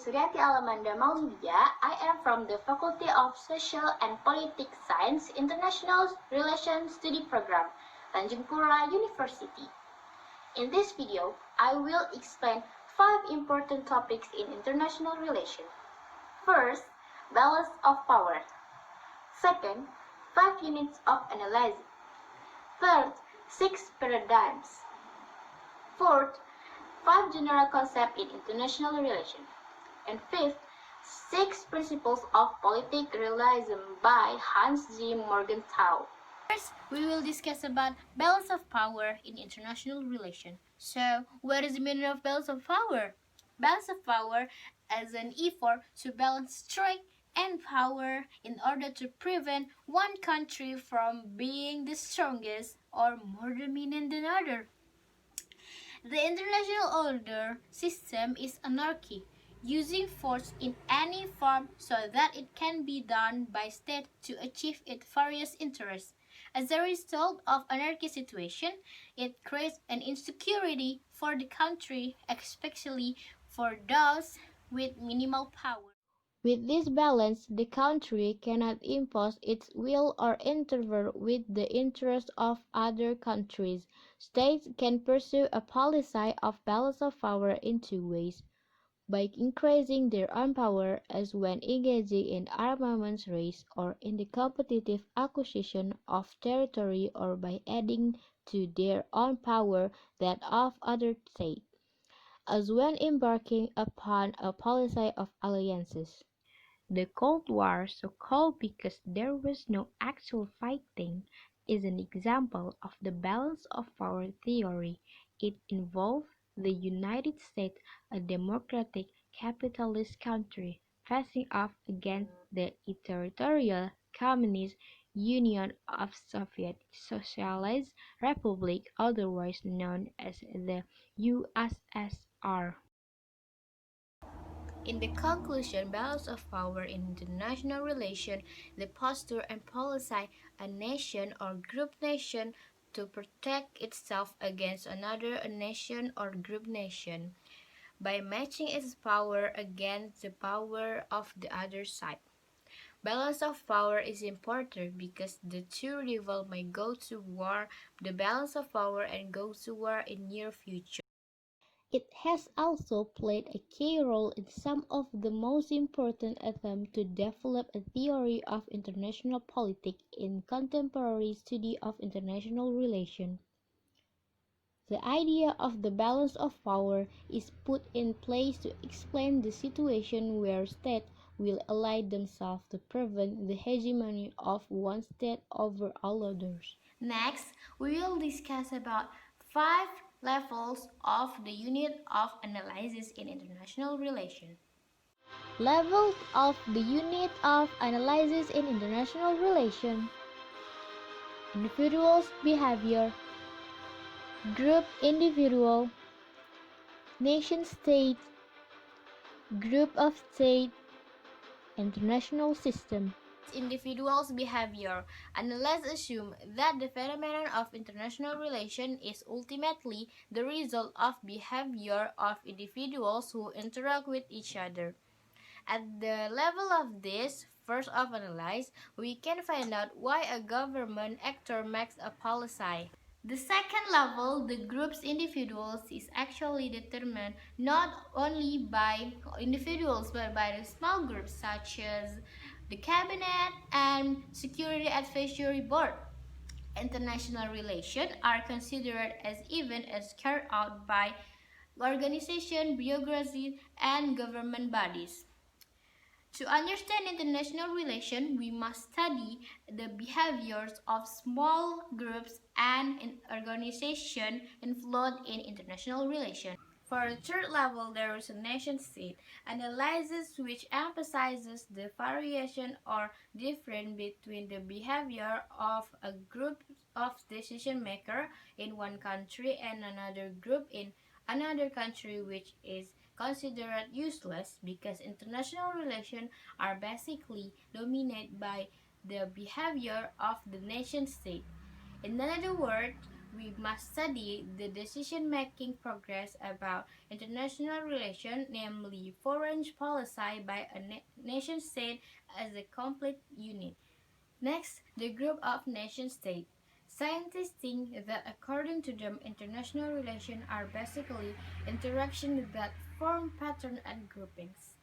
Rianti Alamanda Maulidya. I am from the Faculty of Social and Politics Science International Relations Study Program, Tanjungpura University. In this video, I will explain 5 important topics in international relations. First, balance of power. Second, 5 units of analysis. Third, 6 paradigms. Fourth, 5 general concepts in international relations. And fifth, 6 Principles of Political Realism by Hans G. Morgenthau. First, we will discuss about balance of power in international relations. So, what is the meaning of balance of power? Balance of power is an effort to balance strength and power in order to prevent one country from being the strongest or more dominant than another. The international order system is anarchy, using force in any form so that it can be done by state to achieve its various interests. As a result of anarchy situation, it creates an insecurity for the country, especially for those with minimal power. With this balance, the country cannot impose its will or interfere with the interests of other countries. States can pursue a policy of balance of power in 2 ways: by increasing their own power, as when engaging in armaments race or in the competitive acquisition of territory, or by adding to their own power that of other states, as when embarking upon a policy of alliances. The Cold War, so called because there was no actual fighting, is an example of the balance of power theory. It involved the United States, a democratic capitalist country, facing off against the territorial Communist Union of Soviet Socialist Republic, otherwise known as the USSR. In the conclusion, balance of power in international relations, the posture and policy a nation or group nation to protect itself against another nation or group nation by matching its power against the power of the other side. Balance of power is important because the two rivals may go to war, the balance of power and go to war in near future. It has also played a key role in some of the most important attempts to develop a theory of international politics in contemporary study of international relations. The idea of the balance of power is put in place to explain the situation where states will ally themselves to prevent the hegemony of one state over all others. Next, we will discuss about 5 levels of the unit of analysis in international relations. Levels of the unit of analysis in international relations: individual's behavior, group individual, nation-state, group of states, international system. Individuals' behavior. Analysts assume that the phenomenon of international relation is ultimately the result of behavior of individuals who interact with each other. At the level of this first of analyze, we can find out why a government actor makes a policy. The second level, the group's individuals, is actually determined not only by individuals but by the small groups such as the cabinet and security advisory board. International relations are considered as events as carried out by organizations, bureaucracies, and government bodies. To understand international relations, we must study the behaviors of small groups and organizations involved in international relations. For the third level, there is a nation-state analysis which emphasizes the variation or difference between the behavior of a group of decision-makers in one country and another group in another country, which is considered useless because international relations are basically dominated by the behavior of the nation-state. In other words, we must study the decision-making progress about international relations, namely foreign policy by a nation-state as a complete unit. Next, the group of nation-states. Scientists think that according to them, international relations are basically interactions that form patterns and groupings.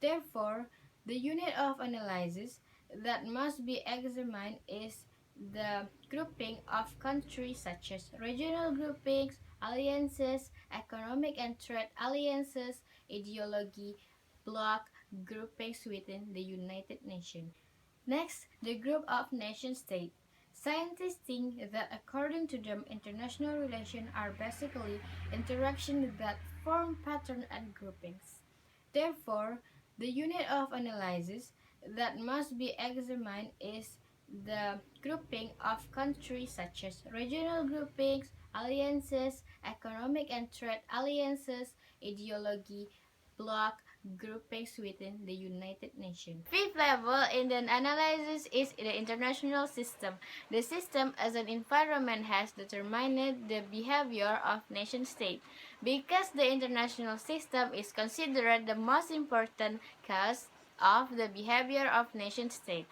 Therefore, the unit of analysis that must be examined is the grouping of countries such as regional groupings, alliances, economic and trade alliances, ideology, bloc groupings within the United Nations. Next, the group of nation-states. Scientists think that according to them, international relations are basically interactions that form patterns and groupings. Therefore, the unit of analysis that must be examined is the grouping of countries such as regional groupings, alliances, economic and trade alliances, ideology, bloc groupings within the United Nations. Fifth level in the analysis is the international system. The system as an environment has determined the behavior of nation-states. Because the international system is considered the most important cause of the behavior of nation-states.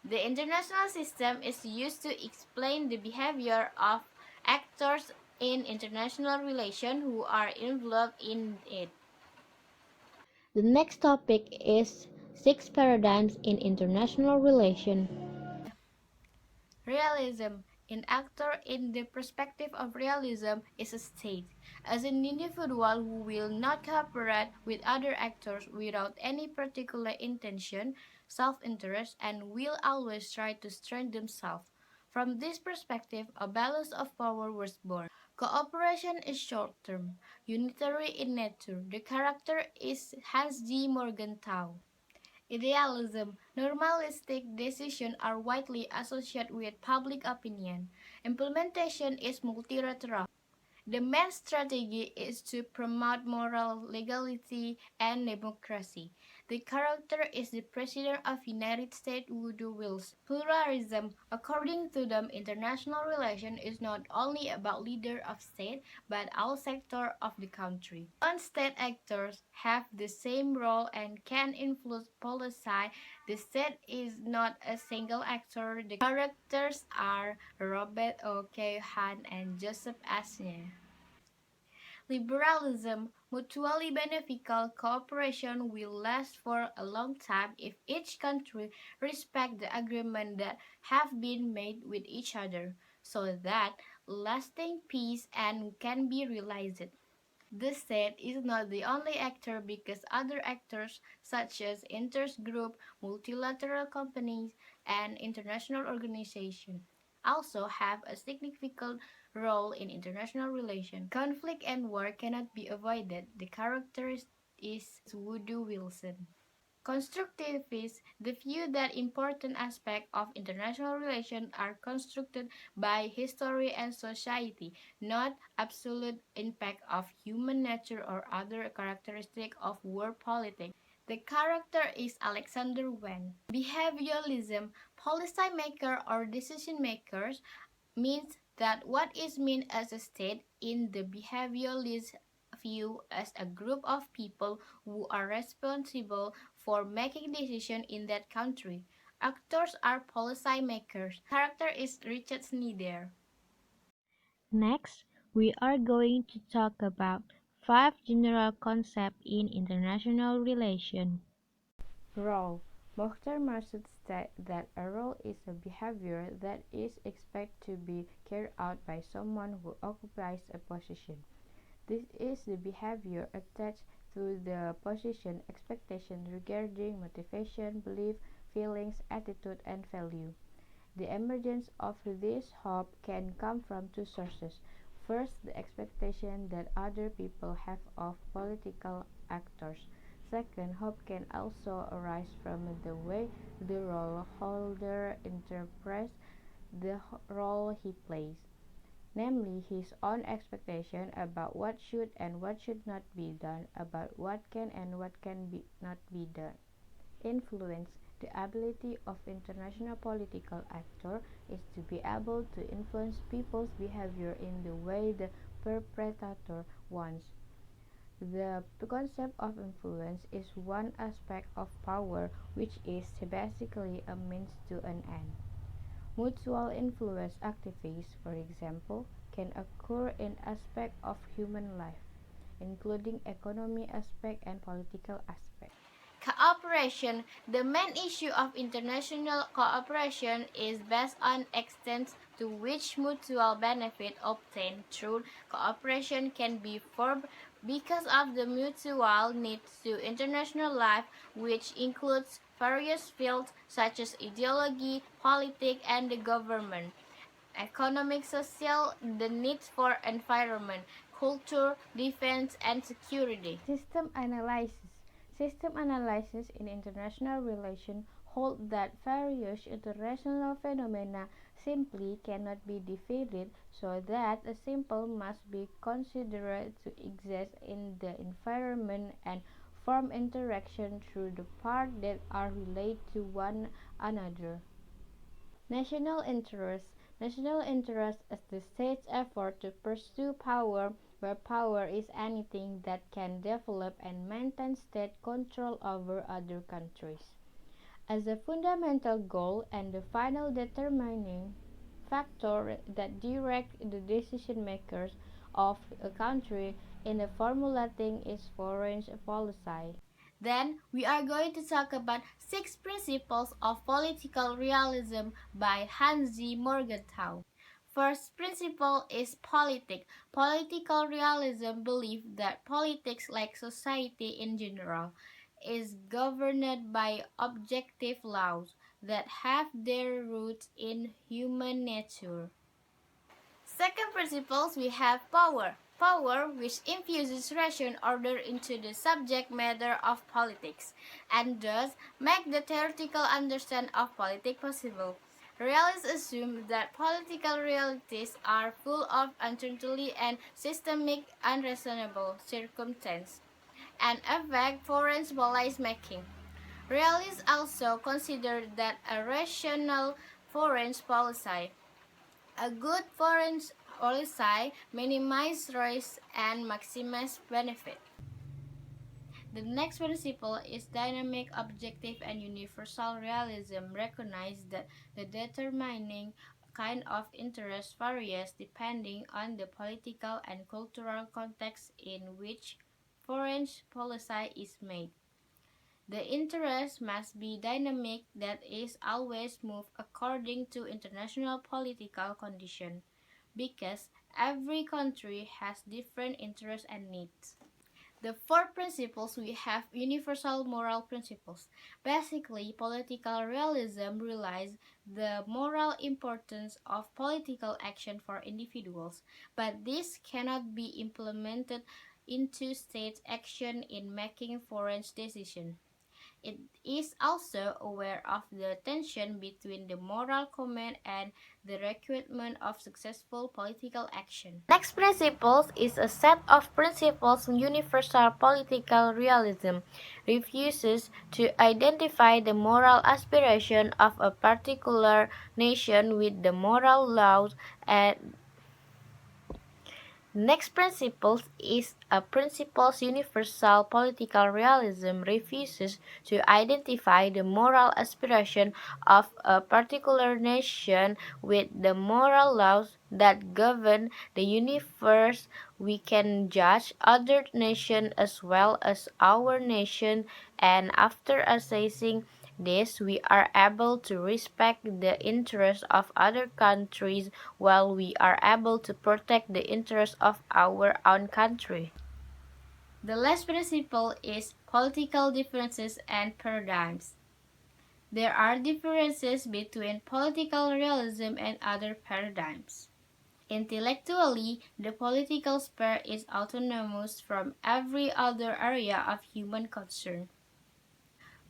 The international system is used to explain the behavior of actors in international relations who are involved in it. The next topic is six paradigms in international relations. Realism. An actor in the perspective of realism is a state, as an individual who will not cooperate with other actors without any particular intention, self-interest, and will always try to strengthen themselves. From this perspective, a balance of power was born. Cooperation is short-term, unitary in nature. The character is Hardi Morgenthau. Idealism. Normalistic decisions are widely associated with public opinion. Implementation is multilateral. The main strategy is to promote moral legality and democracy. The character is the President of United States Woodrow Wilson. Pluralism, according to them, international relation is not only about leader of state, but all sectors of the country. Non-state actors have the same role and can influence policy. The state is not a single actor. The characters are Robert O. K. Hunt and Joseph Asner. Liberalism, mutually beneficial cooperation will last for a long time if each country respects the agreements that have been made with each other, so that lasting peace and can be realized. The state is not the only actor because other actors such as interest groups, multilateral companies, and international organizations also have a significant role in international relations. Conflict and war cannot be avoided. The character is Woodrow Wilson. Constructivists, the view that important aspects of international relations are constructed by history and society, not absolute impact of human nature or other characteristics of world politics. The character is Alexander Wen. Behavioralism, policymakers or decision makers means that what is meant as a state in the behavioralist view as a group of people who are responsible for making decisions in that country. Actors are policymakers. Character is Richard Snyder. Next, we are going to talk about five general concepts in international relations. Role. Mokhtar Masud states that a role is a behavior that is expected to be carried out by someone who occupies a position. This is the behavior attached to the position, expectation regarding motivation, belief, feelings, attitude, and value. The emergence of this hope can come from two sources. First, the expectation that other people have of political actors. Second, hope can also arise from the way the role holder interprets the role he plays, namely his own expectation about what should and what should not be done, about what can and what can not be done. influence. The ability of international political actor is to be able to influence people's behavior in the way the perpetrator wants. The concept of influence is one aspect of power, which is basically a means to an end. Mutual influence activities, for example, can occur in aspects of human life, including economic aspect and political aspect. Cooperation. The main issue of international cooperation is based on extent to which mutual benefit obtained through cooperation can be formed because of the mutual needs to international life, which includes various fields such as ideology, politics, and the government. Economic, social, the needs for environment, culture, defense, and security. System analysis in international relations hold that various international phenomena simply cannot be defeated, so that a simple must be considered to exist in the environment and form interaction through the parts that are related to one another. National interest. National interest is the state's effort to pursue power, where power is anything that can develop and maintain state control over other countries. As a fundamental goal and the final determining factor that directs the decision makers of a country in formulating its foreign policy. Then we are going to talk about 6 Principles of Political Realism by Hansi Morgenthau. First principle is politic. Political realism believes that politics, like society in general, is governed by objective laws that have their roots in human nature. Second principles, we have power. Power which infuses ration order into the subject matter of politics, and thus make the theoretical understanding of politics possible. Realists assume that political realities are full of uncertainty and systemic unreasonable circumstance, and affect foreign policy making. Realists also consider that a rational foreign policy, a good foreign policy, minimizes risk and maximizes benefit. The next principle is dynamic, objective, and universal realism. Recognize that the determining kind of interest varies depending on the political and cultural context in which foreign policy is made. The interest must be dynamic, that is, always move according to international political conditions, because every country has different interests and needs. The fourth principles, we have universal moral principles. Basically, political realism realizes the moral importance of political action for individuals, but this cannot be implemented into state action in making foreign decisions. It is also aware of the tension between the moral command and the requirement of successful political action. Next principles is a set of principles universal political realism refuses to identify the moral aspiration of a particular nation with the moral laws and next principle is a principles universal political realism refuses to identify the moral aspiration of a particular nation with the moral laws that govern the universe. We can judge other nations as well as our nation, and after assessing this, we are able to respect the interests of other countries while we are able to protect the interests of our own country. The last principle is political differences and paradigms. There are differences between political realism and other paradigms. Intellectually, the political sphere is autonomous from every other area of human concern.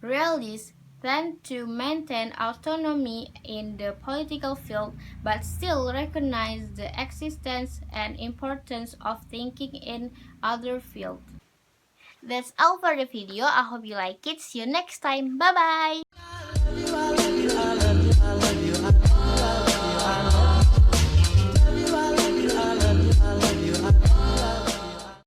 Realists tend to maintain autonomy in the political field, but still recognize the existence and importance of thinking in other fields. That's all for the video. I hope you like it. See you next time. Bye bye.